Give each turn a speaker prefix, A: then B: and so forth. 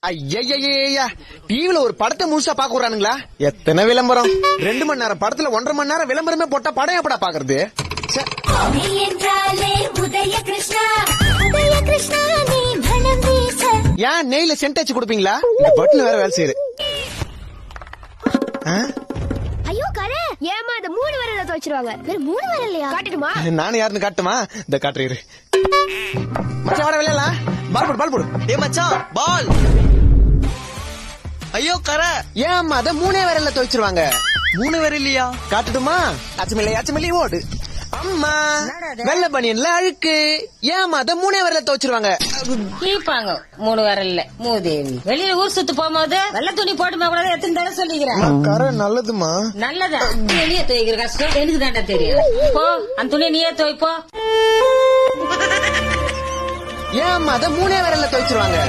A: ஐயா டிவில ஒரு படத்தை முழுசா பாக்க விடுறானுங்களா? எத்தனை விளம்பரம்! 2 மணி நேரம் படத்துல 1.5 மணி நேரம் விளம்பரமே போட்டா படம் எப்படா பாக்குறது? ஏன் நெய்ல சென்ட் வச்சு கொடுப்பீங்களா? இந்த பட்டில வேற வேலை செய்யுது.
B: ஐயோ கரை ஏமா அந்த 3 விரல்ல துவைச்சிருவாங்க. வேற 3 விரல் இல்லையா? காட்டுமா?
A: நானும் யாருன்னு காட்டுமா? இந்த காட்டுறீரு மச்சான், வர விளையாடலாம். பால் போடு.
C: ஏ மச்சான், பால். ஐயோ கரை,
A: ஏன் அத 3 விரல்ல துவைச்சிருவாங்க.
C: 3 விரல் இல்லையா?
A: காட்டுமா? அச்சமில்லை ஓடு. அம்மா வெள்ள பனியன்ல அழுக்கு. ஏமா அத 3 விரல்ல துவைச்சிருவாங்க.
D: கீப்பாங்க 3 விரல்ல மூதேவி. வெளியில ஊர் சுத்து போகும்போது வெள்ள துணி போட்டுமா கூட எத்தனை தடவை சொல்லிக்கிறேன்.
A: கரை நல்லதுமா?
D: நல்லதா? வெளியே துவைக்கிற கஷ்டம் எனக்கு தாண்டா தெரியும். போ அந்த துணி நீயே துவைப்போ.
A: ஏமா அத 3 விரல்ல துவைச்சிருவாங்க.